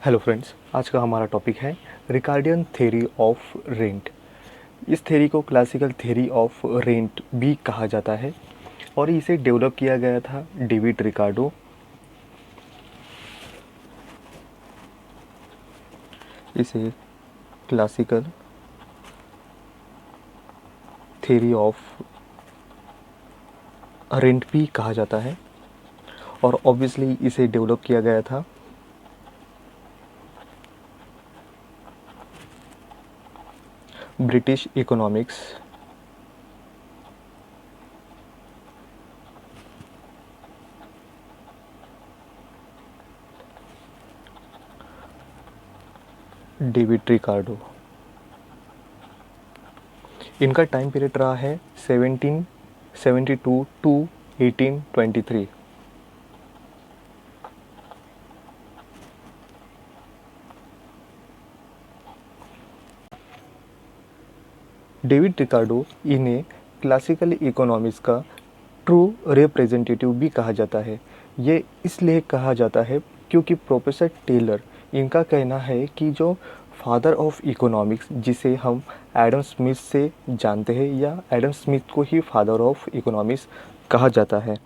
Hello friends, आज का हमारा टॉपिक है रिकार्डियन थ्योरी ऑफ रेंट। इस थ्योरी को क्लासिकल थ्योरी ऑफ रेंट भी कहा जाता है और इसे डेवलप किया गया था डेविड रिकार्डो। इसे क्लासिकल थ्योरी ऑफ रेंट भी कहा जाता है और ऑब्वियसली इसे डेवलप किया गया था ब्रिटिश इकोनॉमिक्स डेविड रिकार्डो। इनका टाइम पीरियड रहा है 1772 टू 1823। डेविड रिकार्डो इन्हें क्लासिकल इकोनॉमिक्स का ट्रू रिप्रेजेंटेटिव भी कहा जाता है। ये इसलिए कहा जाता है क्योंकि प्रोफेसर टेलर, इनका कहना है कि जो फादर ऑफ इकोनॉमिक्स जिसे हम एडम स्मिथ से जानते हैं या एडम स्मिथ को ही फादर ऑफ इकोनॉमिक्स कहा जाता है,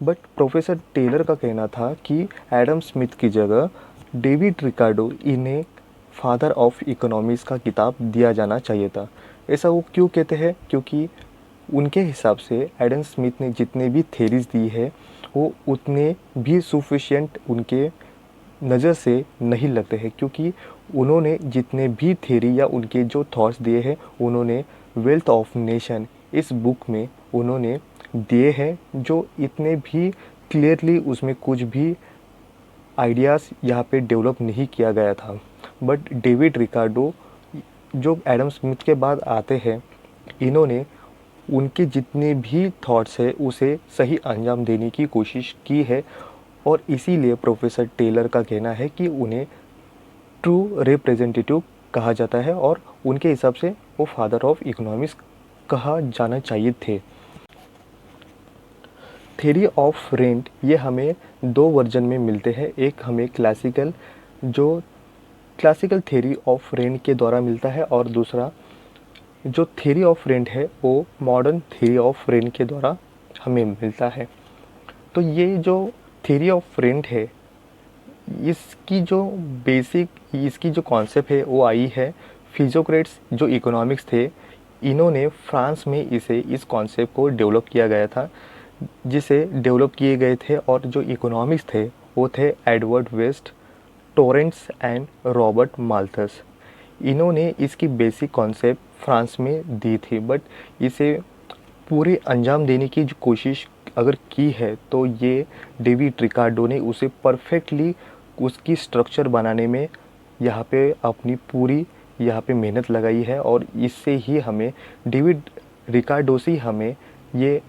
बट प्रोफेसर टेलर का कहना था कि एडम स्मिथ की जगह डेविड रिकार्डो इन्हें फादर ऑफ इकोनॉमिक्स का किताब दिया जाना चाहिए था। ऐसा वो क्यों कहते हैं? क्योंकि उनके हिसाब से एडम स्मिथ ने जितने भी थेरीज दी है वो उतने भी सफिशिएंट उनके नज़र से नहीं लगते हैं, क्योंकि उन्होंने जितने भी थेरी या उनके जो थॉट्स दिए हैं उन्होंने वेल्थ ऑफ नेशन इस बुक में उन्होंने दिए हैं, जो इतने भी क्लियरली उसमें कुछ भी आइडियाज़ यहाँ पे डेवलप नहीं किया गया था। बट डेविड रिकार्डो जो एडम स्मिथ के बाद आते हैं, इन्होंने उनके जितने भी थॉट्स है उसे सही अंजाम देने की कोशिश की है और इसीलिए प्रोफेसर टेलर का कहना है कि उन्हें ट्रू रिप्रेजेंटेटिव कहा जाता है और उनके हिसाब से वो फादर ऑफ इकोनॉमिक्स कहा जाना चाहिए थे। थ्योरी ऑफ रेंट ये हमें दो वर्जन में मिलते हैं। एक हमें क्लासिकल थ्योरी ऑफ रेंट के द्वारा मिलता है और दूसरा जो थ्योरी ऑफ रेंट है वो मॉडर्न थ्योरी ऑफ रेंट के द्वारा हमें मिलता है। तो ये जो थ्योरी ऑफ रेंट है, इसकी जो कॉन्सेप्ट है वो आई है फिजियोक्रेट्स जो इकोनॉमिक्स थे, इन्होंने फ्रांस में इस कॉन्सेप्ट को डेवलप किया गया था, जिसे डेवलप किए गए थे और जो इकोनॉमिक्स थे वो थे Edward West, Torrens and Robert Malthus. इन्होंने इसकी बेसिक कॉन्सेप्ट फ्रांस में दी थी, बट इसे पूरे अंजाम देने की जो कोशिश अगर की है तो ये डेविड रिकार्डो ने उसे परफेक्टली उसकी स्ट्रक्चर बनाने में यहाँ पे मेहनत लगाई है और इससे ही हमें डेविड रिकार्डो से ही हमें ये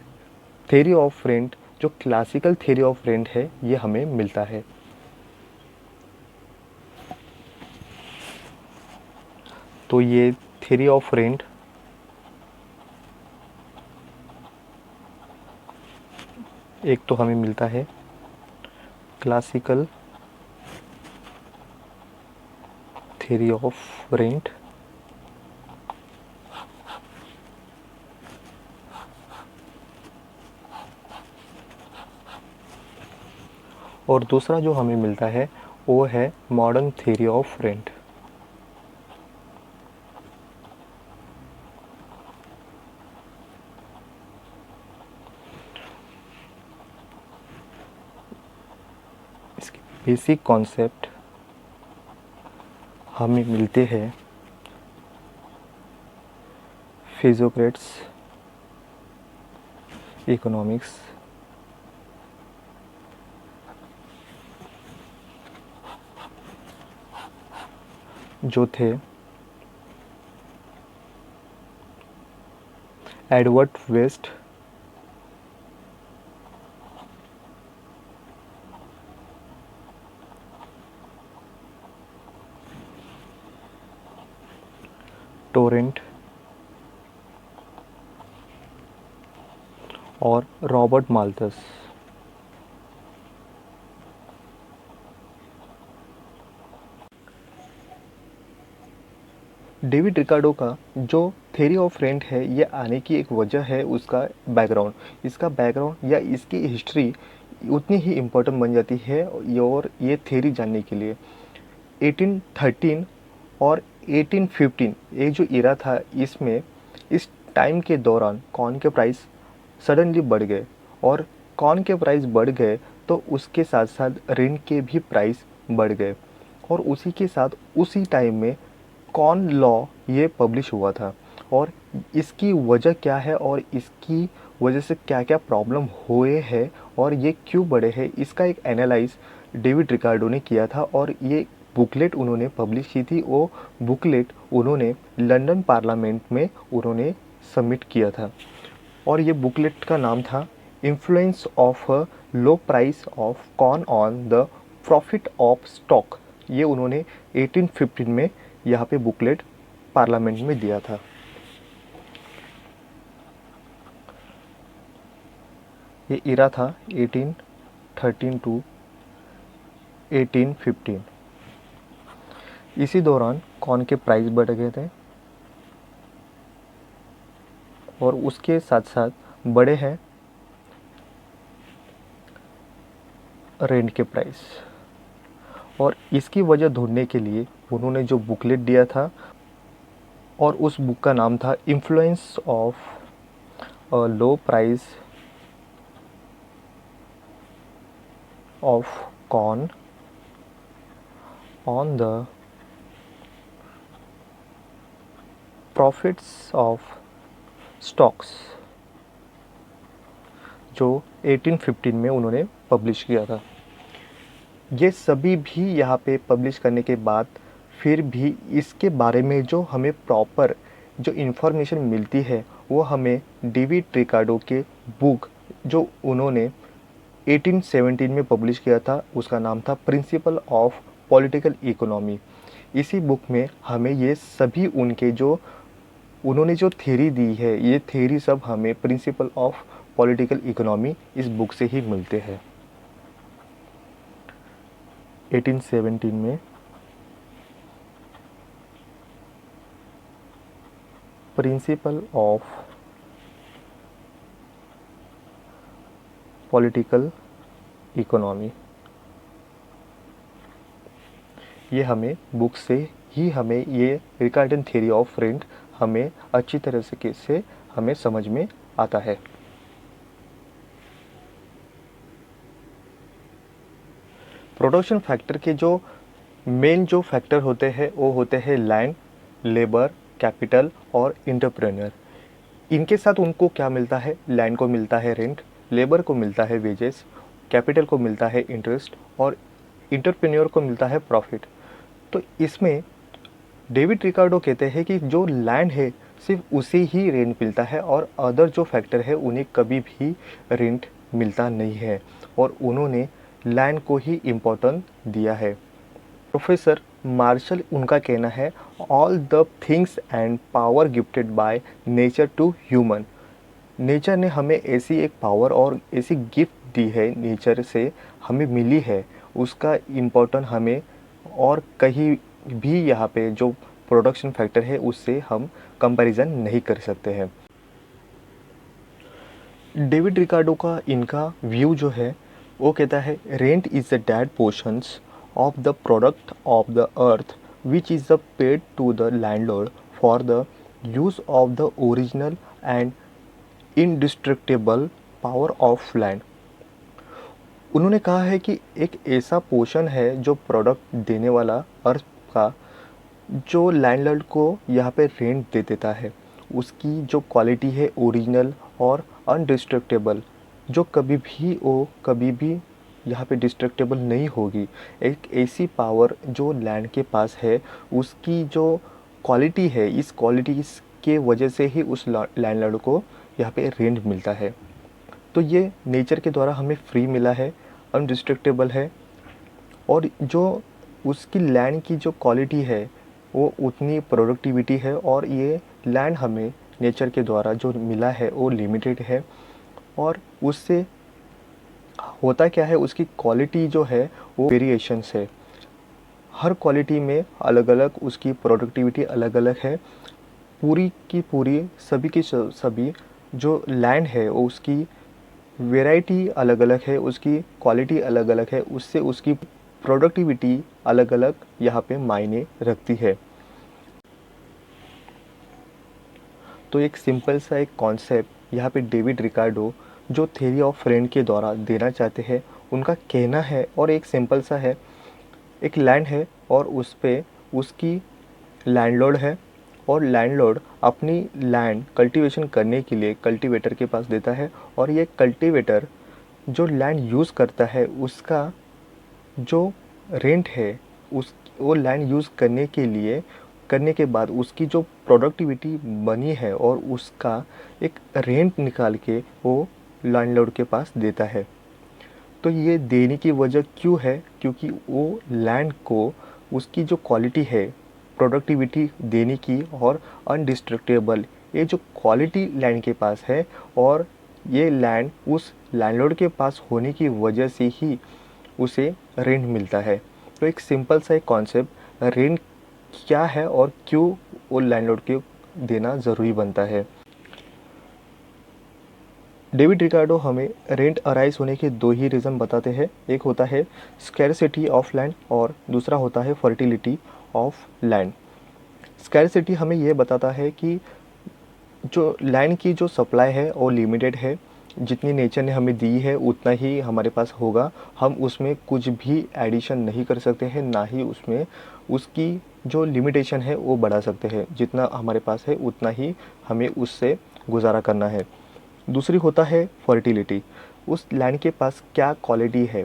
थ्योरी ऑफ रेंट जो क्लासिकल थ्योरी ऑफ रेंट है ये हमें मिलता है। तो ये थ्योरी ऑफ रेंट एक तो हमें मिलता है क्लासिकल थ्योरी ऑफ रेंट और दूसरा जो हमें मिलता है वो है मॉडर्न थ्योरी ऑफ रेंट। इसके बेसिक कॉन्सेप्ट हमें मिलते हैं फिजियोक्रेट्स इकोनॉमिक्स जो थे एडवर्ड वेस्ट, टोरेंट और रॉबर्ट माल्थस। डेविड रिकार्डो का जो थ्योरी ऑफ रेंट है, ये आने की एक वजह है उसका बैकग्राउंड। इसका बैकग्राउंड या इसकी हिस्ट्री उतनी ही इम्पोर्टेंट बन जाती है और ये थ्योरी जानने के लिए 1813 और 1815 एक जो इरा था, इसमें इस टाइम के दौरान कॉर्न के प्राइस सडनली बढ़ गए, और कॉर्न के प्राइस बढ़ गए तो उसके साथ साथ रेंट के भी प्राइस बढ़ गए। और उसी के साथ उसी टाइम में कॉर्न लॉ ये पब्लिश हुआ था। और इसकी वजह क्या है और इसकी वजह से क्या क्या प्रॉब्लम हुए हैं और ये क्यों बढ़े हैं, इसका एक एनालाइज डेविड रिकार्डो ने किया था। और ये बुकलेट उन्होंने पब्लिश की थी। वो बुकलेट उन्होंने लंदन पार्लियामेंट में उन्होंने सबमिट किया था, और ये बुकलेट का नाम था influence of a low price of corn on the profit of stock. ये उन्होंने 1815 में यहाँ पे बुकलेट पार्लियामेंट में दिया था। ये इरा था 1813 टू 1815। इसी दौरान कॉर्न के प्राइस बढ़ गए थे और उसके साथ साथ बढ़े हैं रेंट के प्राइस। और इसकी वजह ढूंढने के लिए उन्होंने जो बुकलेट दिया था, और उस बुक का नाम था influence of a low price of corn on the profits of stocks, जो 1815 में उन्होंने पब्लिश किया था। ये सभी भी यहाँ पे पब्लिश करने के बाद फिर भी इसके बारे में जो हमें प्रॉपर जो इन्फॉर्मेशन मिलती है वो हमें डेविड रिकार्डो के बुक जो उन्होंने 1817 में पब्लिश किया था, उसका नाम था प्रिंसिपल ऑफ पॉलिटिकल इकोनॉमी। इसी बुक में हमें ये सभी उनके जो उन्होंने जो थ्योरी दी है, ये थ्योरी सब हमें प्रिंसिपल ऑफ पॉलिटिकल इकोनॉमी इस बुक से ही मिलते हैं। 1817 में प्रिंसिपल ऑफ पॉलिटिकल इकोनॉमी, ये हमें बुक से ही हमें ये रिकार्डन थ्योरी ऑफ रेंट हमें अच्छी तरह से हमें समझ में आता है। प्रोडक्शन फैक्टर के जो मेन जो फैक्टर होते हैं वो होते हैं लैंड, लेबर, कैपिटल और इंटरप्रेन्योर। इनके साथ उनको क्या मिलता है? लैंड को मिलता है रेंट, लेबर को मिलता है वेजेस, कैपिटल को मिलता है इंटरेस्ट और इंटरप्रेन्योर को मिलता है प्रॉफिट। तो इसमें डेविड रिकार्डो कहते हैं कि जो लैंड है सिर्फ उसे ही रेंट मिलता है और अदर जो फैक्टर है उन्हें कभी भी रेंट मिलता नहीं है, और उन्होंने लैंड को ही इम्पोर्टेंस दिया है। प्रोफेसर मार्शल उनका कहना है all the things and power gifted by nature to human. Nature ने हमें ऐसी एक पावर और ऐसी गिफ्ट दी है, नेचर से हमें मिली है, उसका इम्पोर्टेंस हमें और कहीं भी यहाँ पे जो प्रोडक्शन फैक्टर है उससे हम कंपैरिजन नहीं कर सकते हैं। डेविड रिकार्डो का इनका व्यू जो है वो कहता है rent is the dead portions of the product of the earth which is the paid to the landlord for the use of the original and indestructible power of land. उन्होंने कहा है कि एक ऐसा पोर्शन है जो प्रोडक्ट देने वाला अर्थ का, जो लैंडलॉर्ड को यहाँ पे रेंट दे देता है, उसकी जो क्वालिटी है ओरिजिनल और अनडिस्ट्रक्टेबल, जो कभी भी यहाँ पे डिस्ट्रक्टेबल नहीं होगी। एक ऐसी पावर जो लैंड के पास है, उसकी जो क्वालिटी है, इस क्वालिटी के वजह से ही उस लैंडलॉर्ड को यहाँ पे रेंट मिलता है। तो ये नेचर के द्वारा हमें फ्री मिला है, अनडिस्ट्रक्टेबल है, और जो उसकी लैंड की जो क्वालिटी है वो उतनी प्रोडक्टिविटी है, और ये लैंड हमें नेचर के द्वारा जो मिला है वो लिमिटेड है। और उससे होता क्या है, उसकी क्वालिटी जो है वो वेरिएशंस है। हर क्वालिटी में अलग अलग उसकी प्रोडक्टिविटी अलग अलग है। पूरी की पूरी सभी की सभी जो लैंड है वो उसकी वैरायटी अलग अलग है, उसकी क्वालिटी अलग अलग है, उससे उसकी प्रोडक्टिविटी अलग अलग यहाँ पे मायने रखती है। तो एक सिंपल सा एक कॉन्सेप्ट यहाँ पे डेविड रिकार्डो जो थ्योरी ऑफ रेंट के द्वारा देना चाहते हैं, उनका कहना है और एक सिंपल सा है। एक लैंड है और उस पे उसकी लैंडलॉर्ड है और लैंडलॉर्ड अपनी लैंड कल्टीवेशन करने के लिए कल्टीवेटर के पास देता है और ये कल्टीवेटर जो लैंड यूज़ करता है उसका जो रेंट है उस वो लैंड यूज़ करने के लिए करने के बाद उसकी जो प्रोडक्टिविटी बनी है और उसका एक रेंट निकाल के वो लैंडलॉर्ड के पास देता है। तो ये देने की वजह क्यों है? क्योंकि वो लैंड को उसकी जो क्वालिटी है प्रोडक्टिविटी देने की और अनडिस्ट्रक्टेबल ये जो क्वालिटी लैंड के पास है और ये लैंड उस लैंडलॉर्ड के पास होने की वजह से ही उसे रेंट मिलता है। तो एक सिंपल सा एक कॉन्सेप्ट रेंट क्या है और क्यों वो लैंडलॉर्ड को देना ज़रूरी बनता है। डेविड रिकार्डो हमें रेंट अराइज होने के दो ही रीज़न बताते हैं। एक होता है स्कैरसिटी ऑफ लैंड और दूसरा होता है फर्टिलिटी ऑफ लैंड। स्कैरसिटी हमें ये बताता है कि जो लैंड की जो सप्लाई है वो लिमिटेड है, जितनी नेचर ने हमें दी है उतना ही हमारे पास होगा, हम उसमें कुछ भी एडिशन नहीं कर सकते हैं, ना ही उसमें उसकी जो लिमिटेशन है वो बढ़ा सकते हैं। जितना हमारे पास है उतना ही हमें उससे गुजारा करना है। दूसरी होता है फर्टिलिटी, उस लैंड के पास क्या क्वालिटी है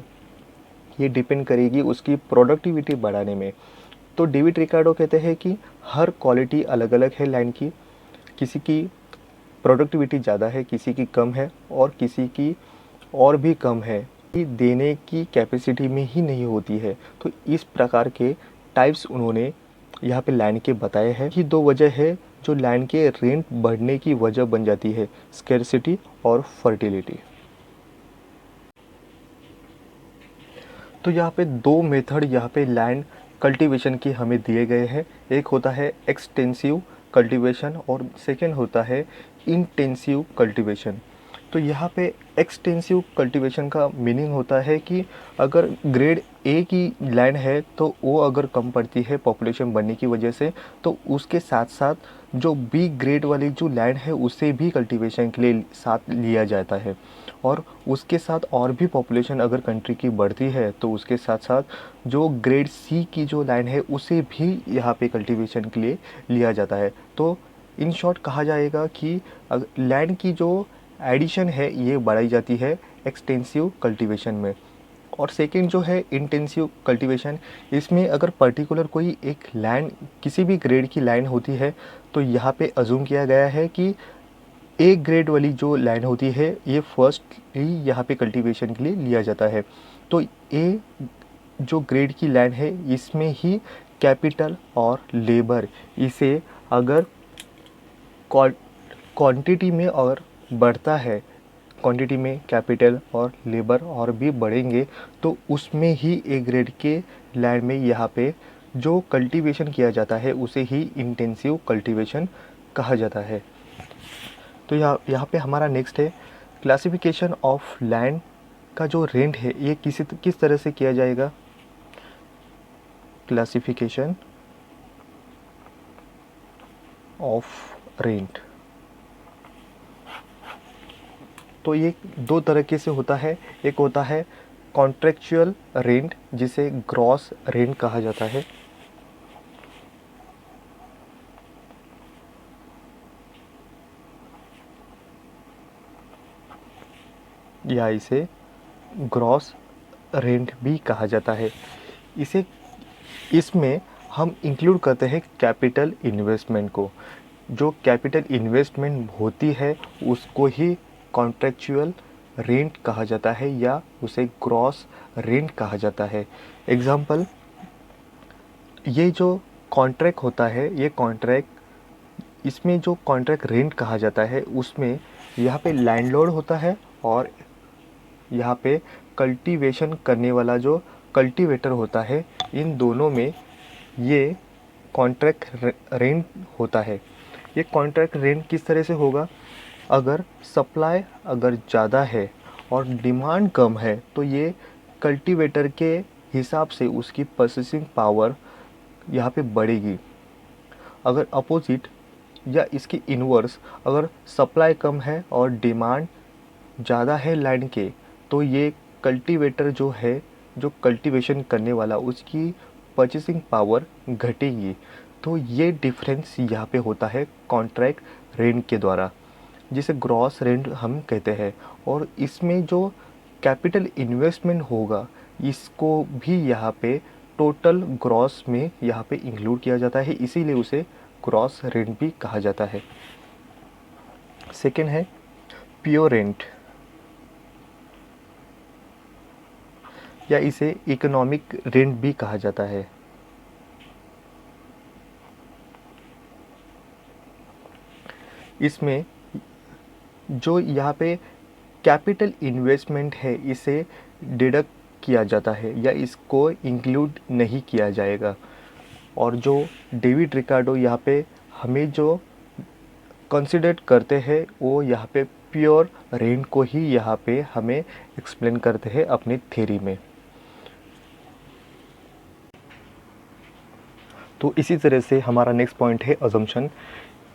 ये डिपेंड करेगी उसकी प्रोडक्टिविटी बढ़ाने में। तो डेविड रिकार्डो कहते हैं कि हर क्वालिटी अलग अलग है लैंड की, किसी की प्रोडक्टिविटी ज़्यादा है, किसी की कम है और किसी की और भी कम है, कि देने की कैपेसिटी में ही नहीं होती है। तो इस प्रकार के टाइप्स उन्होंने यहाँ पे लैंड के बताए हैं कि दो वजह है जो लैंड के रेंट बढ़ने की वजह बन जाती है, स्कैरसिटी और फर्टिलिटी। तो यहाँ पे दो मेथड यहाँ पे लैंड कल्टीवेशन के हमें दिए गए हैं। एक होता है एक्सटेंसिव कल्टीवेशन और सेकेंड होता है इंटेंसिव कल्टीवेशन। तो यहाँ पे एक्सटेंसिव कल्टीवेशन का मीनिंग होता है कि अगर ग्रेड ए की लैंड है तो वो अगर कम पड़ती है पॉपुलेशन बढ़ने की वजह से, तो उसके साथ साथ जो बी ग्रेड वाली जो लैंड है उसे भी कल्टीवेशन के लिए साथ लिया जाता है। और उसके साथ और भी पॉपुलेशन अगर कंट्री की बढ़ती है तो उसके साथ साथ जो ग्रेड सी की जो लैंड है उसे भी यहाँ पे कल्टीवेशन के लिए लिया जाता है। तो इन शॉर्ट कहा जाएगा कि लैंड की जो एडिशन है ये बढ़ाई जाती है एक्सटेंसिव कल्टीवेशन में। और सेकेंड जो है इंटेंसिव कल्टीवेशन, इसमें अगर पर्टिकुलर कोई एक लैंड किसी भी ग्रेड की लैंड होती है तो यहाँ पे अज्यूम किया गया है कि ए ग्रेड वाली जो लैंड होती है ये फर्स्ट ही यहाँ पे कल्टीवेशन के लिए लिया जाता है। तो ए जो ग्रेड की लैंड है इसमें ही कैपिटल और लेबर इसे अगर क्वांटिटी में और बढ़ता है, क्वांटिटी में कैपिटल और लेबर और भी बढ़ेंगे तो उसमें ही ए ग्रेड के लैंड में यहाँ पे जो कल्टीवेशन किया जाता है उसे ही इंटेंसिव कल्टीवेशन कहा जाता है। तो यहाँ पे हमारा नेक्स्ट है क्लासिफिकेशन ऑफ लैंड का जो रेंट है ये किस तरह से किया जाएगा। क्लासिफिकेशन ऑफ रेंट, तो ये दो तरीके से होता है। एक होता है कॉन्ट्रेक्चुअल रेंट जिसे ग्रॉस रेंट कहा जाता है, या इसे ग्रॉस रेंट भी कहा जाता है। इसमें हम इंक्लूड करते हैं कैपिटल इन्वेस्टमेंट को। जो कैपिटल इन्वेस्टमेंट होती है उसको ही कॉन्ट्रेक्चुअल रेंट कहा जाता है या उसे ग्रॉस रेंट कहा जाता है। एग्जाम्पल, ये जो कॉन्ट्रैक्ट होता है ये कॉन्ट्रैक्ट इसमें जो कॉन्ट्रैक्ट रेंट कहा जाता है उसमें यहाँ पे लैंडलॉर्ड होता है और यहाँ पे कल्टीवेशन करने वाला जो कल्टीवेटर होता है, इन दोनों में ये कॉन्ट्रैक्ट रेंट होता है। ये कॉन्ट्रैक्ट रेंट किस तरह से होगा? अगर सप्लाई अगर ज़्यादा है और डिमांड कम है तो ये कल्टीवेटर के हिसाब से उसकी परचेसिंग पावर यहाँ पे बढ़ेगी। अगर अपोजिट या इसकी इन्वर्स, अगर सप्लाई कम है और डिमांड ज़्यादा है लैंड के, तो ये कल्टीवेटर जो है, जो कल्टीवेशन करने वाला, उसकी परचेसिंग पावर घटेगी। तो ये डिफरेंस यहाँ पे होता है कॉन्ट्रैक्ट रेंट के द्वारा, जिसे ग्रॉस रेंट हम कहते हैं। और इसमें जो कैपिटल इन्वेस्टमेंट होगा, इसको भी यहाँ पे टोटल ग्रॉस में यहाँ पे इंक्लूड किया जाता है, इसीलिए उसे ग्रॉस रेंट भी कहा जाता है। सेकेंड है प्योर रेंट, या इसे इकोनॉमिक रेंट भी कहा जाता है। इसमें जो यहाँ पे कैपिटल इन्वेस्टमेंट है, इसे डिडक्ट किया जाता है या इसको इंक्लूड नहीं किया जाएगा। और जो डेविड रिकार्डो यहाँ पे हमें जो कंसिडर करते हैं, वो यहाँ पे प्योर रेंट को ही यहाँ पे हमें एक्सप्लेन करते हैं अपनी थ्योरी में। तो इसी तरह से हमारा नेक्स्ट पॉइंट है अजम्पशन।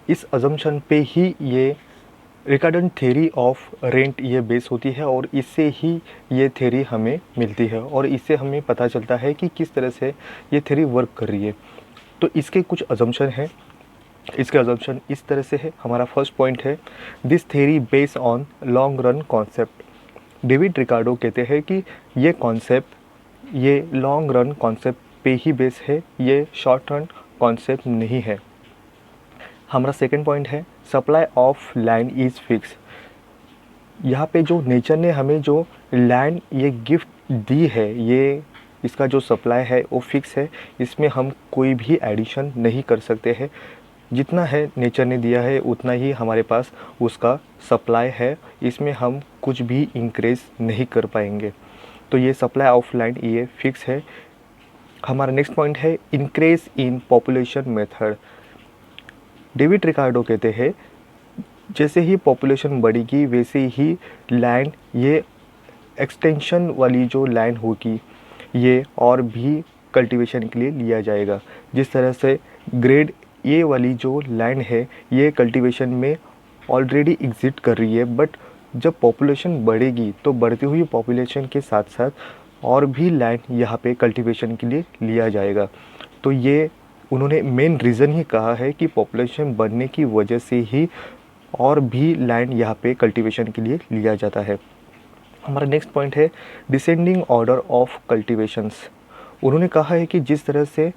इस अजम्पशन पे ही ये रिकार्डन थ्योरी ऑफ रेंट ये बेस होती है और इससे ही ये थ्योरी हमें मिलती है और इससे हमें पता चलता है कि किस तरह से ये थ्योरी वर्क कर रही है। तो इसके कुछ अजम्पशन हैं। इसके अजम्पशन इस तरह से है। हमारा फर्स्ट पॉइंट है, this theory based on long run concept. David Ricardo कहते हैं कि ये कॉन्सेप्ट, ये लॉन्ग रन कॉन्सेप्ट पे ही बेस है, ये शॉर्ट रन कॉन्सेप्ट नहीं है। हमारा सेकंड पॉइंट है, supply of land is fix. यहाँ पे जो नेचर ने हमें जो लैंड ये गिफ्ट दी है, ये इसका जो सप्लाई है वो फिक्स है, इसमें हम कोई भी एडिशन नहीं कर सकते हैं। जितना है नेचर ने दिया है उतना ही हमारे पास उसका सप्लाई है, इसमें हम कुछ भी इंक्रीज नहीं कर पाएंगे। तो ये सप्लाई ऑफ लैंड ये फिक्स है। हमारा नेक्स्ट पॉइंट है, increase in population method. David Ricardo कहते हैं जैसे ही पॉपुलेशन बढ़ेगी वैसे ही लैंड, ये एक्सटेंशन वाली जो लैंड होगी, ये और भी कल्टीवेशन के लिए लिया जाएगा। जिस तरह से ग्रेड ए वाली जो लैंड है, ये कल्टीवेशन में ऑलरेडी एग्जिस्ट कर रही है, बट जब पॉपुलेशन बढ़ेगी तो बढ़ती हुई पॉपुलेशन के साथ साथ और भी लैंड यहाँ पे कल्टीवेशन के लिए लिया जाएगा। तो ये उन्होंने मेन रीज़न ही कहा है कि पॉपुलेशन बढ़ने की वजह से ही और भी लैंड यहाँ पे कल्टीवेशन के लिए लिया जाता है। हमारा नेक्स्ट पॉइंट है, डिसेंडिंग ऑर्डर ऑफ कल्टीवेशंस। उन्होंने कहा है कि जिस तरह से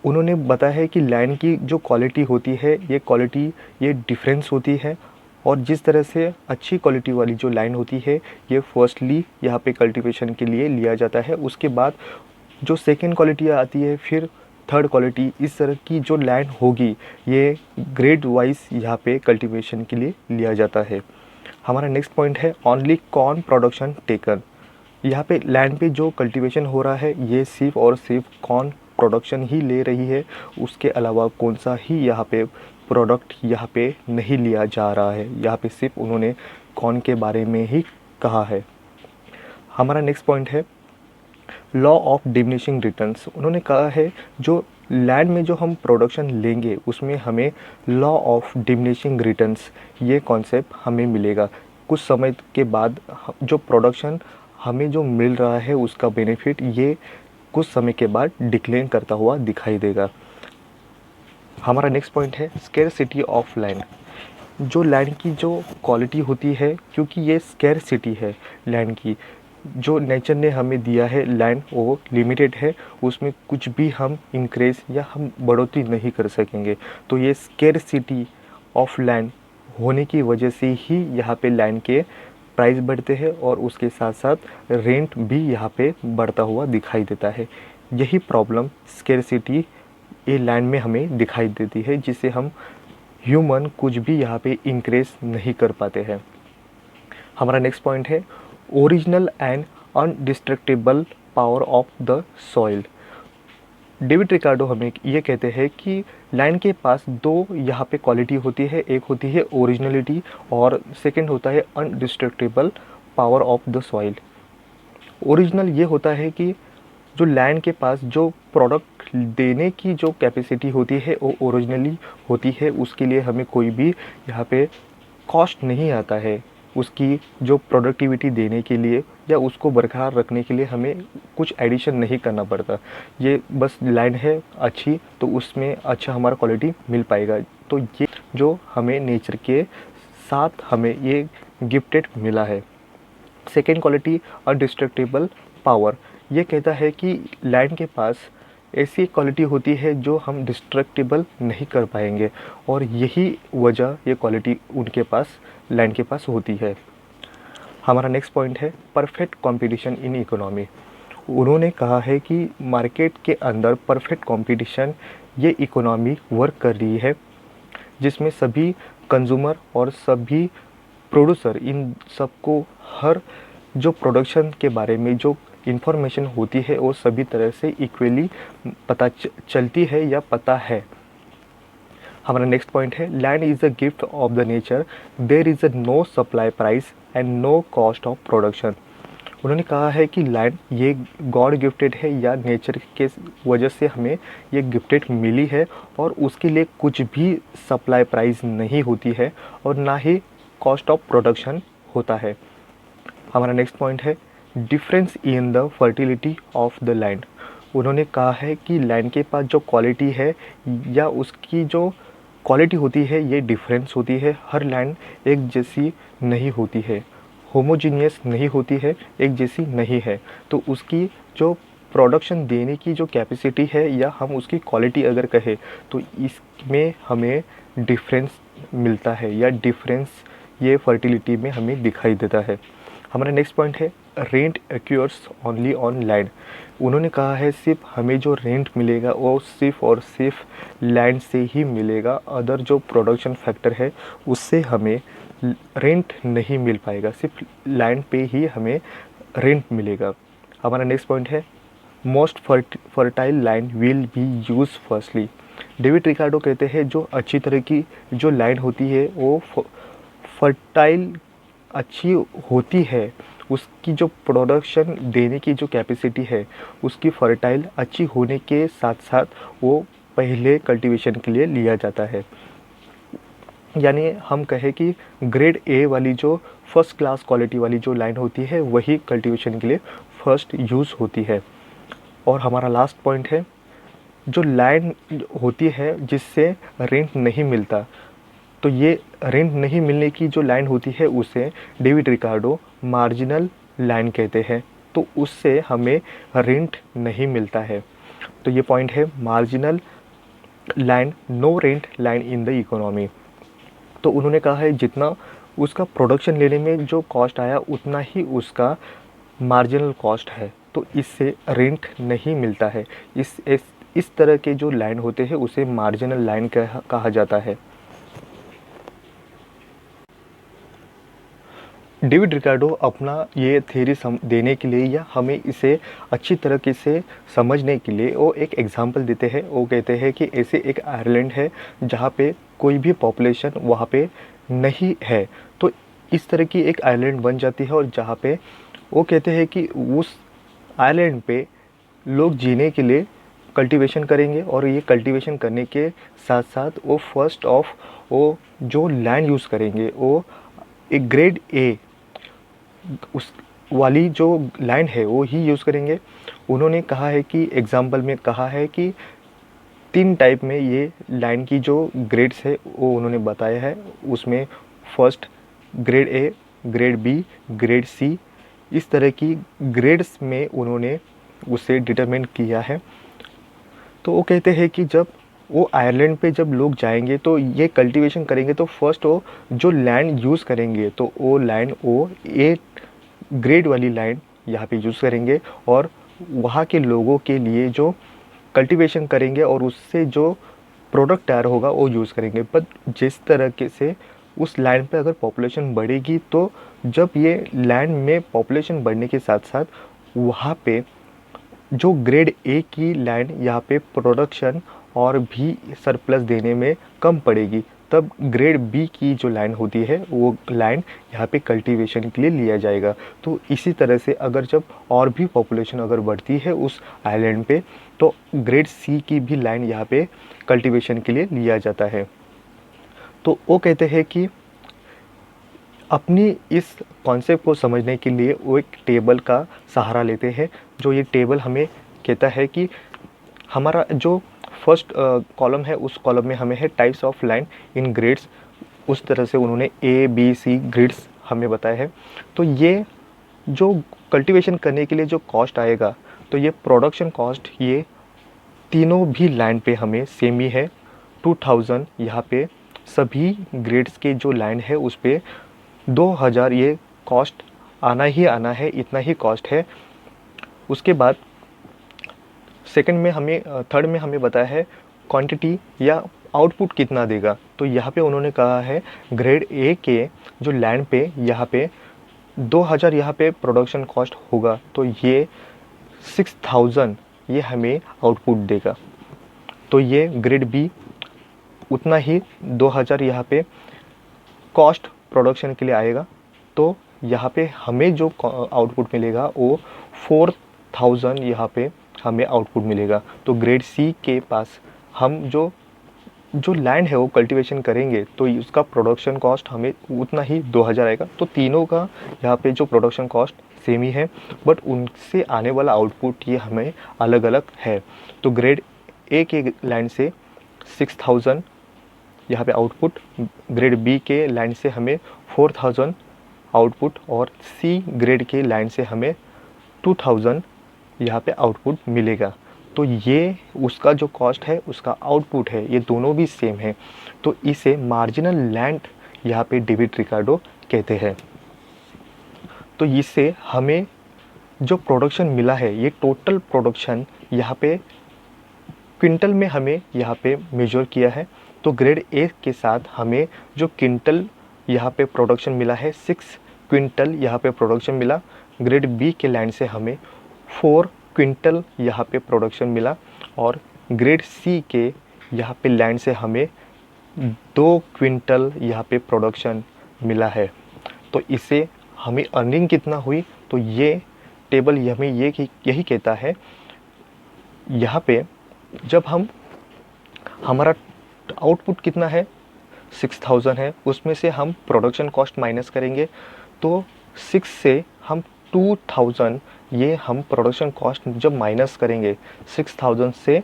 उन्होंने बताया है कि लैंड की जो क्वालिटी होती है, ये क्वालिटी ये डिफरेंस होती है, और जिस तरह से अच्छी क्वालिटी वाली जो लैंड होती है, ये फर्स्टली यहाँ पे कल्टीवेशन के लिए लिया जाता है। उसके बाद जो सेकेंड क्वालिटी आती है, फिर थर्ड क्वालिटी, इस तरह की जो लैंड होगी ये ग्रेड वाइज यहाँ पे कल्टीवेशन के लिए लिया जाता है। हमारा नेक्स्ट पॉइंट है, ओनली कॉर्न प्रोडक्शन टेकन। यहाँ पे लैंड पे जो कल्टीवेशन हो रहा है, ये सिर्फ और सिर्फ कॉर्न प्रोडक्शन ही ले रही है, उसके अलावा कौन सा ही यहाँ पे प्रोडक्ट यहाँ पे नहीं लिया जा रहा है। यहाँ पे सिर्फ उन्होंने कॉर्न के बारे में ही कहा है। हमारा नेक्स्ट पॉइंट है, लॉ ऑफ डिमिनिशिंग रिटर्न्स। उन्होंने कहा है जो लैंड में जो हम प्रोडक्शन लेंगे उसमें हमें लॉ ऑफ डिमिनिशिंग रिटर्न्स ये कॉन्सेप्ट हमें मिलेगा। कुछ समय के बाद जो प्रोडक्शन हमें जो मिल रहा है उसका बेनिफिट ये कुछ समय के बाद डिक्लाइन करता हुआ दिखाई देगा। हमारा नेक्स्ट पॉइंट है, स्केर्सिटी ऑफ लैंड। जो लैंड की जो क्वालिटी होती है, क्योंकि ये स्केर्सिटी है लैंड की, जो नेचर ने हमें दिया है लैंड वो लिमिटेड है, उसमें कुछ भी हम इंक्रीज या हम बढ़ोतरी नहीं कर सकेंगे। तो ये स्केर्सिटी ऑफ लैंड होने की वजह से ही यहाँ पे लैंड के प्राइस बढ़ते हैं और उसके साथ साथ रेंट भी यहाँ पे बढ़ता हुआ दिखाई देता है। यही प्रॉब्लम स्केर्सिटी ये लैंड में हमें दिखाई देती है, जिससे हम ह्यूमन कुछ भी यहाँ पे इंक्रीज नहीं कर पाते हैं। हमारा नेक्स्ट पॉइंट है, original and indestructible power of the soil. David Ricardo हमें ये कहते हैं कि लैंड के पास दो यहाँ पे क्वालिटी होती है, एक होती है ओरिजिनलिटी और सेकंड होता है indestructible power of the soil. Original ये होता है कि जो लैंड के पास जो प्रोडक्ट देने की जो कैपेसिटी होती है वो ओरिजिनली होती है, उसके लिए हमें कोई भी यहाँ पे कॉस्ट नहीं आता है उसकी जो प्रोडक्टिविटी देने के लिए या उसको बरकरार रखने के लिए हमें कुछ एडिशन नहीं करना पड़ता। ये बस लैंड है अच्छी तो उसमें अच्छा हमारा क्वालिटी मिल पाएगा। तो ये जो हमें नेचर के साथ हमें ये गिफ्टेड मिला है। सेकेंड क्वालिटी अनडिस्ट्रक्टेबल पावर, ये कहता है कि लैंड के पास ऐसी क्वालिटी होती है जो हम डिस्ट्रक्टेबल नहीं कर पाएंगे और यही वजह ये क्वालिटी उनके पास लैंड के पास होती है। हमारा नेक्स्ट पॉइंट है परफेक्ट कंपटीशन इन इकोनॉमी। उन्होंने कहा है कि मार्केट के अंदर परफेक्ट कंपटीशन ये इकोनॉमी वर्क कर रही है जिसमें सभी कंज्यूमर और सभी प्रोड्यूसर इन सबको हर जो प्रोडक्शन के बारे में जो इंफॉर्मेशन होती है वो सभी तरह से इक्वली पता चलती है या पता है। हमारा नेक्स्ट पॉइंट है land is a gift of the nature, there is a no supply price and no cost of production. उन्होंने कहा है कि लैंड ये गॉड गिफ्टेड है या नेचर के वजह से हमें ये गिफ्टेड मिली है और उसके लिए कुछ भी सप्लाई प्राइस नहीं होती है और ना ही कॉस्ट ऑफ प्रोडक्शन होता है। हमारा नेक्स्ट पॉइंट है difference in the fertility of the land. उन्होंने कहा है कि लैंड के पास जो क्वालिटी है या उसकी जो क्वालिटी होती है ये डिफरेंस होती है। हर लैंड एक जैसी नहीं होती है, होमोजीनियस नहीं होती है, एक जैसी नहीं है। तो उसकी जो प्रोडक्शन देने की जो कैपेसिटी है या हम उसकी क्वालिटी अगर कहें तो इसमें हमें डिफरेंस मिलता है या डिफरेंस ये फर्टिलिटी में हमें दिखाई देता है। हमारा नेक्स्ट पॉइंट है रेंट एक्यूर्स ओनली ऑन लैंड। उन्होंने कहा है सिर्फ हमें जो रेंट मिलेगा वो सिर्फ और सिर्फ लैंड से ही मिलेगा, अदर जो प्रोडक्शन फैक्टर है उससे हमें रेंट नहीं मिल पाएगा, सिर्फ लैंड पे ही हमें रेंट मिलेगा। हमारा नेक्स्ट पॉइंट है most fertile land will be use firstly. David Ricardo कहते हैं जो अच्छी तरह की जो लैंड होती है वो फर्टाइल अच्छी होती है, उसकी जो प्रोडक्शन देने की जो कैपेसिटी है उसकी फर्टाइल अच्छी होने के साथ साथ वो पहले कल्टीवेशन के लिए लिया जाता है। यानी हम कहें कि ग्रेड ए वाली जो फर्स्ट क्लास क्वालिटी वाली जो लाइन होती है वही कल्टीवेशन के लिए फर्स्ट यूज़ होती है। और हमारा लास्ट पॉइंट है जो लैंड होती है जिससे रेंट नहीं मिलता, तो ये रेंट नहीं मिलने की जो लैंड होती है उसे डेविड रिकार्डो मार्जिनल लैंड कहते हैं, तो उससे हमें रेंट नहीं मिलता है। तो ये पॉइंट है marginal land, no rent land in the economy. तो उन्होंने कहा है जितना उसका प्रोडक्शन लेने में जो कॉस्ट आया उतना ही उसका मार्जिनल कॉस्ट है, तो इससे रेंट नहीं मिलता है। इस तरह के जो लैंड होते हैं उसे मार्जिनल लैंड कहा जाता है। डेविड रिकार्डो अपना ये थ्योरी देने के लिए या हमें इसे अच्छी तरीके से समझने के लिए वो एक एग्जांपल देते हैं। वो कहते हैं कि ऐसे एक आयरलैंड है जहाँ पे कोई भी पॉपुलेशन वहाँ पे नहीं है, तो इस तरह की एक आइलैंड बन जाती है और जहाँ पे वो कहते हैं कि उस आइलैंड पे लोग जीने के लिए कल्टीवेशन करेंगे और ये कल्टीवेशन करने के साथ साथ वो फर्स्ट ऑफ वो जो लैंड यूज़ करेंगे वो एक ग्रेड ए उस वाली जो लैंड है वो ही यूज़ करेंगे। उन्होंने कहा है कि एग्जाम्पल में कहा है कि 3 टाइप में ये लैंड की जो ग्रेड्स है वो उन्होंने बताया है। उसमें first grade A, grade B, grade C, इस तरह की ग्रेड्स में उन्होंने उसे डिटरमिन किया है। तो वो कहते हैं कि जब वो आयरलैंड पे जब लोग जाएंगे तो ये कल्टीवेशन करेंगे तो फर्स्ट वो जो लैंड यूज़ करेंगे तो वो लैंड वो ए ग्रेड वाली लैंड यहाँ पे यूज़ करेंगे और वहाँ के लोगों के लिए जो कल्टीवेशन करेंगे और उससे जो प्रोडक्ट तैयार होगा वो यूज़ करेंगे। पर जिस तरह के से उस लैंड पे अगर पॉपुलेशन बढ़ेगी तो जब ये लैंड में पॉपुलेशन बढ़ने के साथ साथ वहाँ पे जो ग्रेड ए की लैंड यहाँ पे प्रोडक्शन और भी सरप्लस देने में कम पड़ेगी, तब ग्रेड बी की जो लैंड होती है वो लैंड यहाँ पे कल्टीवेशन के लिए लिया जाएगा। तो इसी तरह से अगर जब और भी पॉपुलेशन अगर बढ़ती है उस आइलैंड पे, तो ग्रेड सी की भी लैंड यहाँ पे कल्टीवेशन के लिए लिया जाता है। तो वो कहते हैं कि अपनी इस कॉन्सेप्ट को समझने के लिए वो एक टेबल का सहारा लेते हैं, जो ये टेबल हमें कहता है कि हमारा जो फर्स्ट कॉलम है उस कॉलम में हमें है types of land in grades. उस तरह से उन्होंने ए बी सी ग्रेड्स हमें बताया है। तो ये जो कल्टीवेशन करने के लिए जो कॉस्ट आएगा, तो ये प्रोडक्शन कॉस्ट ये तीनों भी लैंड पे हमें सेम ही है 2000। यहाँ पे सभी ग्रेड्स के जो लैंड है उस पे 2000 ये कॉस्ट आना ही आना है, इतना ही कॉस्ट है। उसके बाद सेकंड में हमें थर्ड में हमें बताया है क्वांटिटी या आउटपुट कितना देगा। तो यहाँ पे उन्होंने कहा है ग्रेड ए के जो लैंड पे यहाँ पे 2000 यहाँ पे प्रोडक्शन कॉस्ट होगा, तो ये 6000 ये हमें आउटपुट देगा। तो ये ग्रेड बी उतना ही 2000 यहाँ पे कॉस्ट प्रोडक्शन के लिए आएगा, तो यहाँ पे हमें जो आउटपुट मिलेगा वो 4000 यहाँ पे हमें आउटपुट मिलेगा। तो ग्रेड सी के पास हम जो लैंड है वो कल्टीवेशन करेंगे, तो उसका प्रोडक्शन कॉस्ट हमें उतना ही 2000 आएगा। तो तीनों का यहाँ पे जो प्रोडक्शन कॉस्ट सेम ही है, बट उनसे आने वाला आउटपुट ये हमें अलग अलग है। तो ग्रेड ए के लैंड से 6000 यहाँ पे आउटपुट, ग्रेड बी के लैंड से हमें 4000 आउटपुट, और सी ग्रेड के लैंड से हमें 2000 यहाँ पे आउटपुट मिलेगा। तो ये उसका जो कॉस्ट है, उसका आउटपुट है, ये दोनों भी सेम है। तो इसे मार्जिनल लैंड यहाँ पे डेविड रिकार्डो कहते हैं। तो इससे हमें जो प्रोडक्शन मिला है, ये टोटल प्रोडक्शन यहाँ पे क्विंटल में हमें यहाँ पे मेजर किया है। तो ग्रेड ए के साथ हमें जो क्विंटल यहाँ पे प्रोडक्शन मिला है 6 क्विंटल यहाँ पे प्रोडक्शन मिला। ग्रेड बी के लैंड से हमें 4 क्विंटल यहाँ पे प्रोडक्शन मिला, और ग्रेड सी के यहाँ पे लैंड से हमें 2 क्विंटल यहाँ पे प्रोडक्शन मिला है। तो इससे हमें अर्निंग कितना हुई, तो ये टेबल हमें यही कहता है। यहाँ पे जब हमारा आउटपुट कितना है 6000 है, उसमें से हम प्रोडक्शन कॉस्ट माइनस करेंगे, तो 6 से हम 2000 ये हम प्रोडक्शन कॉस्ट जब माइनस करेंगे, 6000 से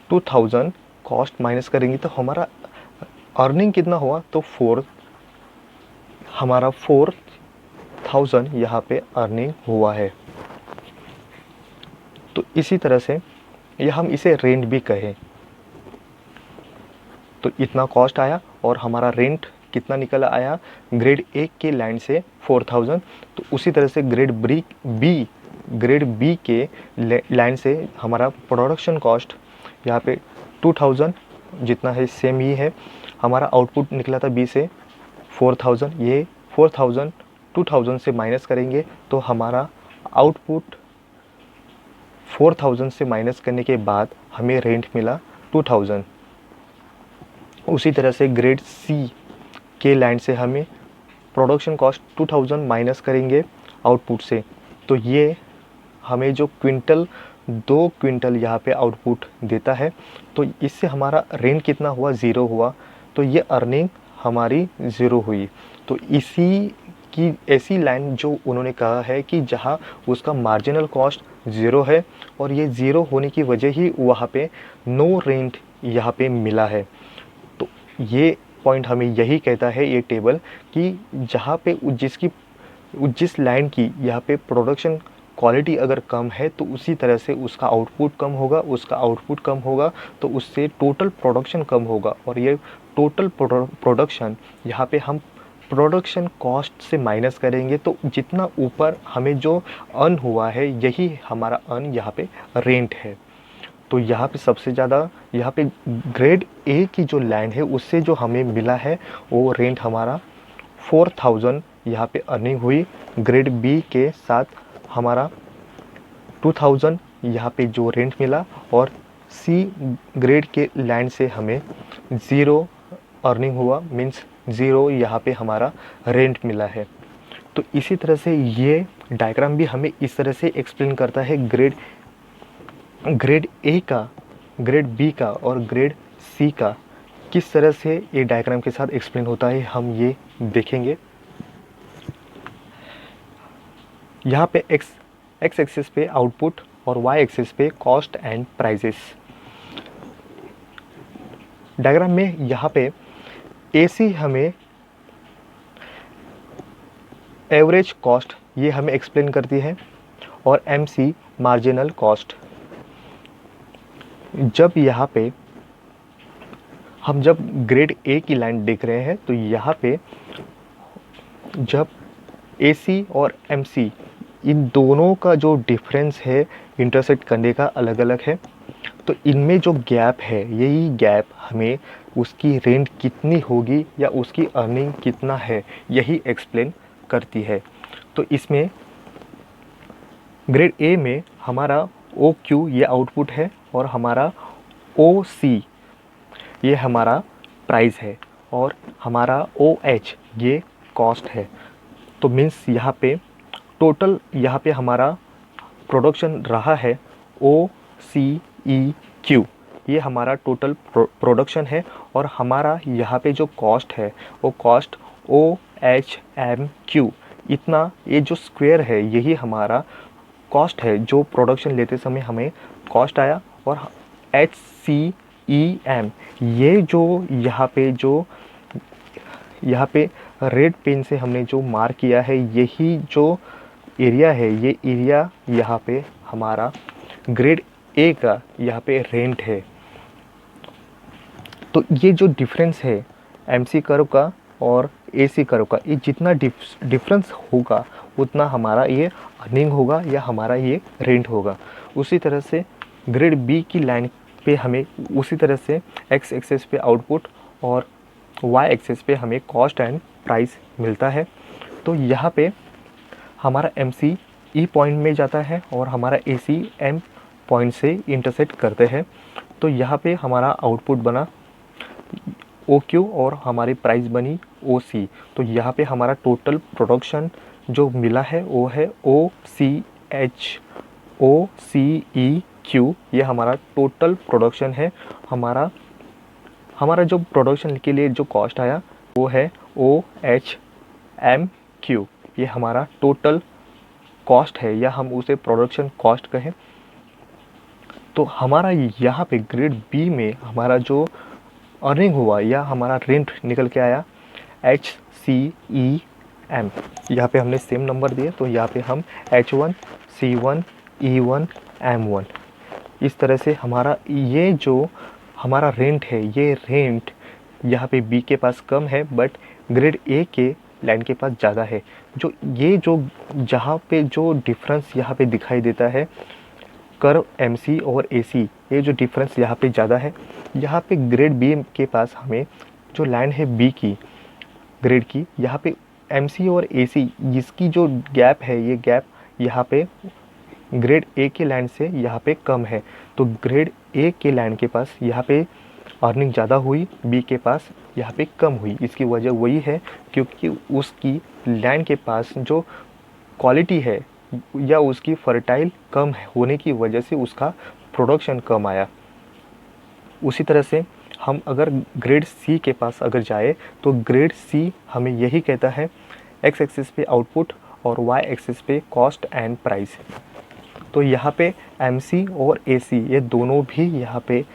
2000 कॉस्ट माइनस करेंगे, तो हमारा अर्निंग कितना हुआ, तो हमारा 4000 यहाँ पे अर्निंग हुआ है। तो इसी तरह से या हम इसे रेंट भी कहें, तो इतना कॉस्ट आया और हमारा रेंट कितना निकल आया ग्रेड ए के लैंड से 4000। तो उसी तरह से ग्रेड बी के लैंड से हमारा प्रोडक्शन कॉस्ट यहाँ पे 2000 जितना है सेम ही है। हमारा आउटपुट निकला था बी से 4000, ये 4000 2000 से माइनस करेंगे, तो हमारा आउटपुट 4000 से माइनस करने के बाद हमें रेंट मिला 2000। उसी तरह से ग्रेड सी के लैंड से हमें प्रोडक्शन कॉस्ट 2000 माइनस करेंगे आउटपुट से, तो ये हमें जो 2 क्विंटल यहाँ पे आउटपुट देता है। तो इससे हमारा रेंट कितना हुआ, 0 हुआ, तो ये अर्निंग हमारी 0 हुई। तो इसी की ऐसी लाइन जो उन्होंने कहा है कि जहाँ उसका मार्जिनल कॉस्ट 0 है, और ये 0 होने की वजह ही वहाँ पे नो रेंट यहाँ पे मिला है। तो ये पॉइंट हमें यही कहता है ये टेबल कि जहाँ पे जिस लाइन की यहाँ पे प्रोडक्शन क्वालिटी अगर कम है, तो उसी तरह से उसका आउटपुट कम होगा, तो उससे टोटल प्रोडक्शन कम होगा, और ये टोटल प्रोडक्शन यहाँ पे हम प्रोडक्शन कॉस्ट से माइनस करेंगे, तो जितना ऊपर हमें जो अर्न हुआ है यही हमारा अर्न यहाँ पे रेंट है। तो यहाँ पे सबसे ज़्यादा यहाँ पे ग्रेड ए की जो लैंड है उससे जो हमें मिला है वो रेंट हमारा 4000 यहाँ पे अर्निंग हुई। ग्रेड बी के साथ हमारा 2000 यहाँ पे जो रेंट मिला, और सी ग्रेड के लैंड से हमें ज़ीरो अर्निंग हुआ, मीन्स ज़ीरो यहाँ पे हमारा रेंट मिला है। तो इसी तरह से ये डायग्राम भी हमें इस तरह से एक्सप्लेन करता है ग्रेड ए का, ग्रेड बी का और ग्रेड सी का किस तरह से ये डायग्राम के साथ एक्सप्लेन होता है, हम ये देखेंगे। यहाँ पे एक्स एक्सिस पे आउटपुट और वाई एक्सिस पे कॉस्ट एंड प्राइजेस। डायग्राम में यहाँ पे एसी हमें एवरेज कॉस्ट ये हमें एक्सप्लेन करती है, और एमसी मार्जिनल कॉस्ट। जब यहाँ पे हम जब ग्रेड ए की लाइन देख रहे हैं तो यहाँ पे जब एसी और एमसी इन दोनों का जो डिफरेंस है इंटरसेक्ट करने का अलग अलग है, तो इनमें जो गैप है यही गैप हमें उसकी रेंट कितनी होगी या उसकी अर्निंग कितना है यही एक्सप्लेन करती है। तो इसमें ग्रेड ए में हमारा ओ क्यू ये आउटपुट है और हमारा ओ सी ये हमारा प्राइस है और हमारा ओ एच ये कॉस्ट है। तो मीन्स यहाँ पे टोटल यहाँ पे हमारा प्रोडक्शन रहा है ओ सी ई क्यू, ये हमारा टोटल प्रोडक्शन है, और हमारा यहाँ पे जो कॉस्ट है वो cost O H M Q, इतना ये जो स्क्वायर है यही हमारा कॉस्ट है जो प्रोडक्शन लेते समय हमें कॉस्ट आया। और एच सी ई एम ये जो यहाँ पे रेड पेन से हमने जो मार्क किया है यही जो एरिया है, ये एरिया यहाँ पे हमारा ग्रेड ए का यहाँ पे रेंट है। तो ये जो डिफरेंस है एमसी कर्व का और एसी कर्व का, ये जितना डिफरेंस होगा उतना हमारा ये अर्निंग होगा या हमारा ये रेंट होगा। उसी तरह से ग्रेड बी की लाइन पे हमें उसी तरह से एक्स एक्सेस पे आउटपुट और वाई एक्सेस पे हमें कॉस्ट एंड प्राइस मिलता है। तो यहाँ पे हमारा एम सी ई पॉइंट में जाता है और हमारा ए सी एम पॉइंट से इंटरसेक्ट करते हैं। तो यहाँ पे हमारा आउटपुट बना ओ क्यू और हमारी प्राइस बनी ओ सी। तो यहाँ पे हमारा टोटल प्रोडक्शन जो मिला है वो है ओ सी ई क्यू, ये हमारा टोटल प्रोडक्शन है। हमारा जो प्रोडक्शन के लिए जो कॉस्ट आया वो है ओ एच एम क्यू, ये हमारा टोटल कॉस्ट है या हम उसे प्रोडक्शन कॉस्ट कहें। तो हमारा यहाँ पे ग्रेड बी में हमारा जो अर्निंग हुआ या हमारा रेंट निकल के आया एच सी ई एम, यहाँ पे हमने सेम नंबर दिए तो यहाँ पे हम H1 C1 E1 M1 इस तरह से हमारा ये जो हमारा रेंट है ये रेंट यहाँ पे बी के पास कम है बट ग्रेड ए के लाइन के पास ज़्यादा है। जो ये जो जहाँ पे जो डिफरेंस यहाँ पे दिखाई देता है कर्व एमसी और एसी, ये जो डिफरेंस यहाँ पे ज़्यादा है, यहाँ पे ग्रेड बी के पास हमें जो लाइन है बी की ग्रेड की, यहाँ पे एमसी और एसी जिसकी जो गैप है ये गैप यहाँ पे ग्रेड ए के लाइन से यहाँ पे कम है। तो ग्रेड ए के लाइन के पास यहाँ पे अर्निंग ज़्यादा हुई, बी के पास यहाँ पे कम हुई। इसकी वजह वही है क्योंकि उसकी लाइन के पास जो क्वालिटी है या उसकी फर्टाइल कम होने की वजह से उसका प्रोडक्शन कम आया। उसी तरह से हम अगर ग्रेड सी के पास अगर जाए तो ग्रेड सी हमें यही कहता है एक्स एक्सिस पे आउटपुट और वाई एक्सिस पे कॉस्ट एंड प्राइस। तो यहाँ पे एमसी और एसी ये दोनों भी यहाँ पे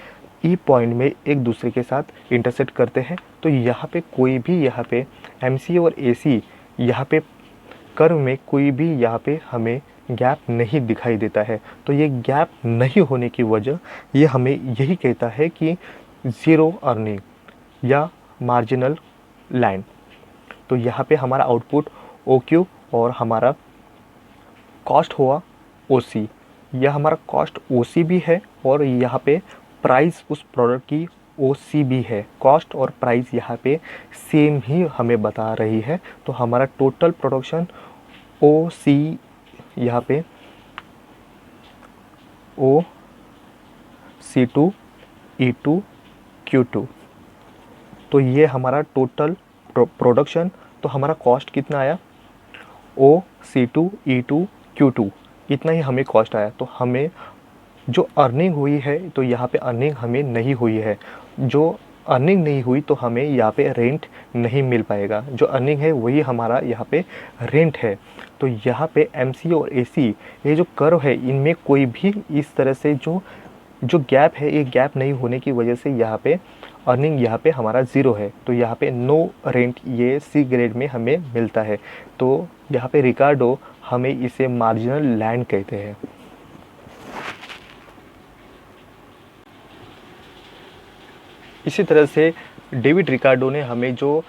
ई पॉइंट में एक दूसरे के साथ इंटरसेक्ट करते हैं। तो यहाँ पे कोई भी यहाँ पे एमसी और एसी यहाँ पे कर्व में कोई भी यहाँ पे हमें गैप नहीं दिखाई देता है। तो ये गैप नहीं होने की वजह ये हमें यही कहता है कि ज़ीरो अर्निंग या मार्जिनल लाइन। तो यहाँ पे हमारा आउटपुट ओ क्यू और हमारा कॉस्ट हुआ ओ सी, यह हमारा कॉस्ट ओ सी भी है और यहाँ पे प्राइस उस प्रोडक्ट की ओ सी भी है। कॉस्ट और प्राइस यहाँ पे सेम ही हमें बता रही है। तो हमारा टोटल प्रोडक्शन ओ सी यहाँ पे O C2E2Q2। तो ये हमारा टोटल प्रोडक्शन, तो हमारा कॉस्ट कितना आया, O C2E2Q2, इतना ही हमें कॉस्ट आया। तो हमें जो अर्निंग हुई है, तो यहाँ पे अर्निंग हमें नहीं हुई है। जो अर्निंग नहीं हुई तो हमें यहाँ पे रेंट नहीं मिल पाएगा। जो अर्निंग है वही हमारा यहाँ पे रेंट है। तो यहाँ पे MC और AC, ये जो कर्व है, इनमें कोई भी इस तरह से जो जो गैप है, ये गैप नहीं होने की वजह से यहाँ पे अर्निंग यहाँ पे हमारा ज़ीरो है। तो यहाँ पे नो रेंट ये C ग्रेड में हमें मिलता है। तो यहाँ पे रिकार्डो हमें इसे मार्जिनल लैंड कहते हैं। इसी तरह से डेविड रिकार्डो ने हमें जो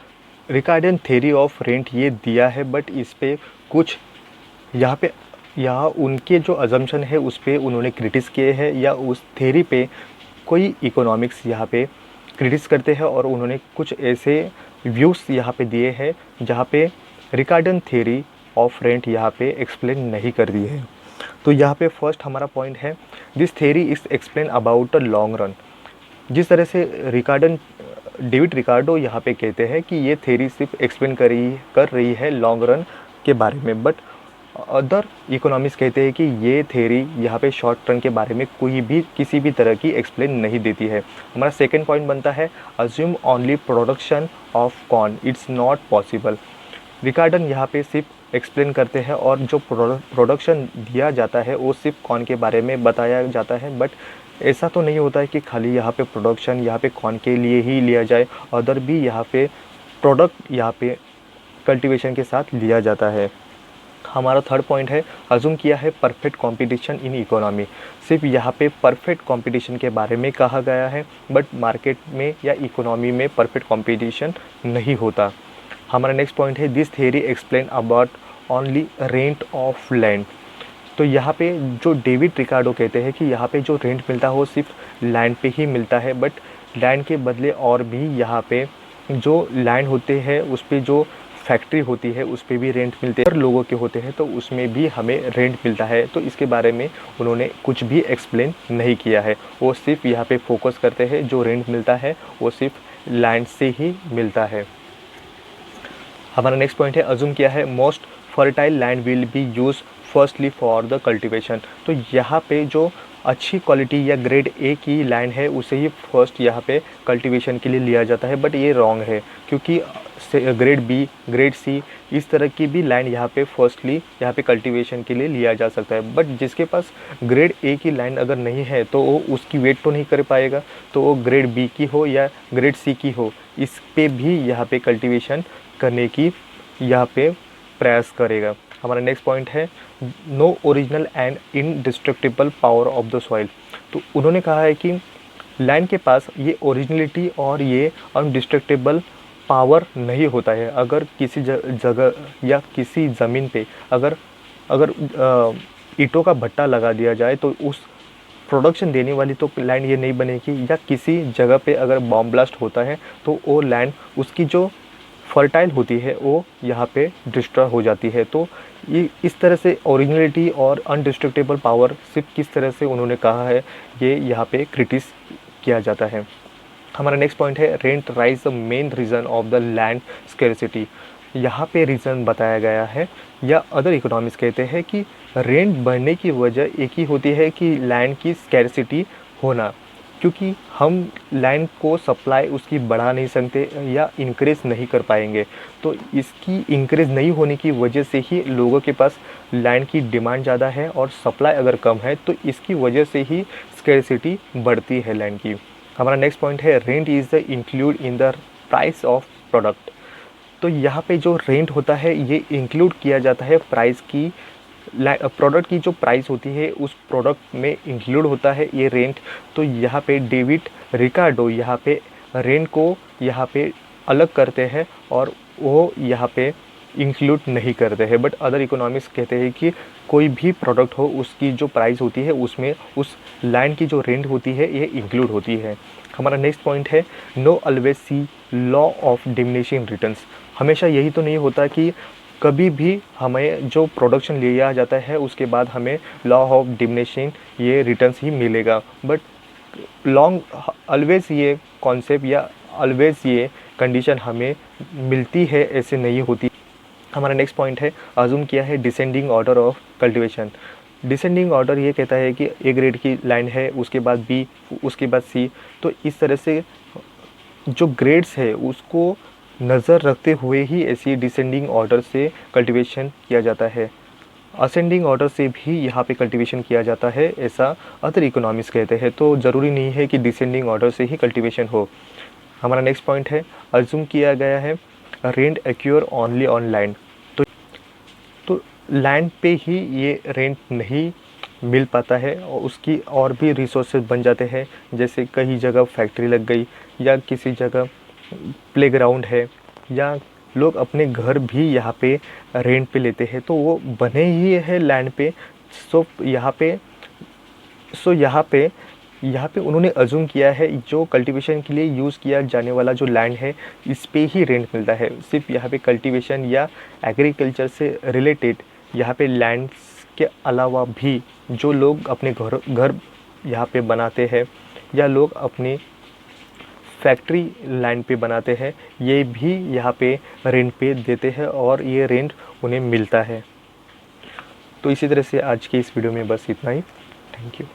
रिकार्डियन थ्योरी ऑफ रेंट ये दिया है, बट इस पे कुछ यहाँ उनके जो अजम्पशन है उस पे उन्होंने क्रिटिस किए हैं, या उस थ्योरी पे कोई इकोनॉमिक्स यहाँ पे क्रिटिस करते हैं, और उन्होंने कुछ ऐसे व्यूज़ यहाँ पे दिए हैं जहाँ पे रिकार्डियन थ्योरी ऑफ रेंट यहाँ पे एक्सप्लेन नहीं कर दिए हैं। तो यहाँ पे फर्स्ट हमारा पॉइंट है, this theory is explain about a long run. जिस तरह से डेविड रिकार्डो यहाँ पे कहते हैं कि ये थ्योरी सिर्फ एक्सप्लेन कर रही है लॉन्ग रन के बारे में, बट अदर इकोनॉमिक्स कहते हैं कि ये थ्योरी यहाँ पे शॉर्ट रन के बारे में कोई भी किसी भी तरह की एक्सप्लेन नहीं देती है। हमारा सेकंड पॉइंट बनता है, assume only production of corn, it's not possible. रिकार्डन यहाँ पे सिर्फ एक्सप्लेन करते हैं, और जो प्रोडक्शन दिया जाता है वो सिर्फ कॉर्न के बारे में बताया जाता है, बट ऐसा तो नहीं होता है कि खाली यहाँ पे प्रोडक्शन यहाँ पे कॉर्न के लिए ही लिया जाए, अदर भी यहाँ पे प्रोडक्ट यहाँ पे कल्टीवेशन के साथ लिया जाता है। हमारा थर्ड पॉइंट है, अज्यूम किया है परफेक्ट कंपटीशन इन इकोनॉमी। सिर्फ यहाँ पे परफेक्ट कंपटीशन के बारे में कहा गया है, बट मार्केट में या इकोनॉमी में परफेक्ट कंपटीशन नहीं होता। हमारा नेक्स्ट पॉइंट है, this theory explain about only rent of land. तो यहाँ पे जो डेविड रिकार्डो कहते हैं कि यहाँ पे जो रेंट मिलता है वो सिर्फ लैंड पे ही मिलता है, बट लैंड के बदले और भी यहाँ पे जो लैंड होते हैं उस पर जो फैक्ट्री होती है उस पर भी रेंट मिलते हैं, और लोगों के होते हैं तो उसमें भी हमें रेंट मिलता है। तो इसके बारे में उन्होंने कुछ भी एक्सप्लेन नहीं किया है, वो सिर्फ यहाँ पे फोकस करते हैं जो रेंट मिलता है वो सिर्फ लैंड से ही मिलता है। हमारा नेक्स्ट पॉइंट है, अज्यूम किया है most fertile land will be use firstly for the cultivation. तो यहाँ पे जो अच्छी क्वालिटी या ग्रेड ए की लैंड है उसे ही फर्स्ट यहाँ पे कल्टीवेशन के लिए लिया जाता है, बट ये रॉन्ग है, क्योंकि ग्रेड बी, ग्रेड सी, इस तरह की भी लैंड यहाँ पे फर्स्टली यहाँ पे कल्टीवेशन के लिए लिया जा सकता है। बट जिसके पास ग्रेड ए की लैंड अगर नहीं है तो वो उसकी वेट तो नहीं कर पाएगा, तो वो ग्रेड बी की हो या ग्रेड सी की हो, इस पे भी यहाँ पे कल्टीवेशन करने की यहाँ पे प्रयास करेगा। हमारा नेक्स्ट पॉइंट है, no original and indestructible power of the soil. तो उन्होंने कहा है कि लैंड के पास ये ओरिजिनलिटी और ये अनडिस्ट्रक्टेबल पावर नहीं होता है। अगर किसी जगह या किसी ज़मीन पे अगर ईंटों का भट्टा लगा दिया जाए तो उस प्रोडक्शन देने वाली तो लैंड ये नहीं बनेगी, या किसी जगह पे अगर बॉम्ब ब्लास्ट होता है तो वो लैंड उसकी जो फर्टाइल होती है वो यहाँ पे डिस्ट्रॉय हो जाती है। तो ये इस तरह से ओरिजिनलिटी और अनडिस्ट्रक्टेबल पावर सिर्फ किस तरह से उन्होंने कहा है ये यहाँ पे क्रिटिस किया जाता है। हमारा नेक्स्ट पॉइंट है, rent rise the main reason of the land scarcity. यहाँ पे रीज़न बताया गया है, या अदर इकोनॉमिक्स कहते हैं कि रेंट बढ़ने की वजह एक ही होती है कि लैंड की स्कैर्सिटी होना, क्योंकि हम लैंड को सप्लाई उसकी बढ़ा नहीं सकते या इंक्रीज़ नहीं कर पाएंगे। तो इसकी इंक्रीज़ नहीं होने की वजह से ही लोगों के पास लैंड की डिमांड ज़्यादा है, और सप्लाई अगर कम है तो इसकी वजह से ही स्कैर्सिटी बढ़ती है लैंड की। हमारा नेक्स्ट पॉइंट है, rent is the include in the price of product. तो यहाँ पे जो रेंट होता है ये इंक्लूड किया जाता है प्राइस की, प्रोडक्ट की जो प्राइस होती है उस प्रोडक्ट में इंक्लूड होता है ये रेंट। तो यहाँ पे डेविड रिकार्डो यहाँ पे रेंट को यहाँ पे अलग करते हैं और वो यहाँ पे इंक्लूड नहीं करते हैं, बट अदर इकोनॉमिक्स कहते हैं कि कोई भी प्रोडक्ट हो उसकी जो प्राइस होती है उसमें उस लैंड की जो रेंट होती है ये इंक्लूड होती है। हमारा नेक्स्ट पॉइंट है, know always see law of diminishing returns. हमेशा यही तो नहीं होता कि कभी भी हमें जो प्रोडक्शन लिया जाता है उसके बाद हमें लॉ ऑफ डिमिनिशिंग ये रिटर्न्स ही मिलेगा। बट लॉन्ग ऑलवेज ये कॉन्सेप्ट या ऑलवेज ये कंडीशन हमें मिलती है, ऐसे नहीं होती। हमारा नेक्स्ट पॉइंट है, अज्यूम किया है descending order of cultivation. Descending order ये कहता है कि ए ग्रेड की लाइन है, उसके बाद बी, उसके बाद सी। तो इस तरह से जो ग्रेड्स है उसको नज़र रखते हुए ही ऐसी डिसेंडिंग ऑर्डर से कल्टीवेशन किया जाता है। असेंडिंग ऑर्डर से भी यहाँ पे कल्टीवेशन किया जाता है, ऐसा अदर इकोनॉमिक्स कहते हैं। तो ज़रूरी नहीं है कि डिसेंडिंग ऑर्डर से ही कल्टीवेशन हो। हमारा नेक्स्ट पॉइंट है, अज्यूम किया गया है rent accrue only on land. तो लैंड पे ही ये रेंट नहीं मिल पाता है और उसकी और भी रिसोर्सेज बन जाते हैं। जैसे कहीं जगह फैक्ट्री लग गई या किसी जगह प्लेग्राउंड है या लोग अपने घर भी यहाँ पे रेंट पे लेते हैं, तो वो बने ही है लैंड पे। सो यहाँ पे उन्होंने अज्यूम किया है जो कल्टीवेशन के लिए यूज़ किया जाने वाला जो लैंड है इस पे ही रेंट मिलता है। सिर्फ यहाँ पे कल्टीवेशन या एग्रीकल्चर से रिलेटेड यहाँ पे लैंड्स के अलावा भी जो लोग अपने घर यहाँ पे बनाते हैं या लोग अपनी फैक्ट्री लैंड पे बनाते हैं, ये भी यहाँ पे रेंट पे देते हैं और ये रेंट उन्हें मिलता है। तो इसी तरह से आज के इस वीडियो में बस इतना ही। Thank you.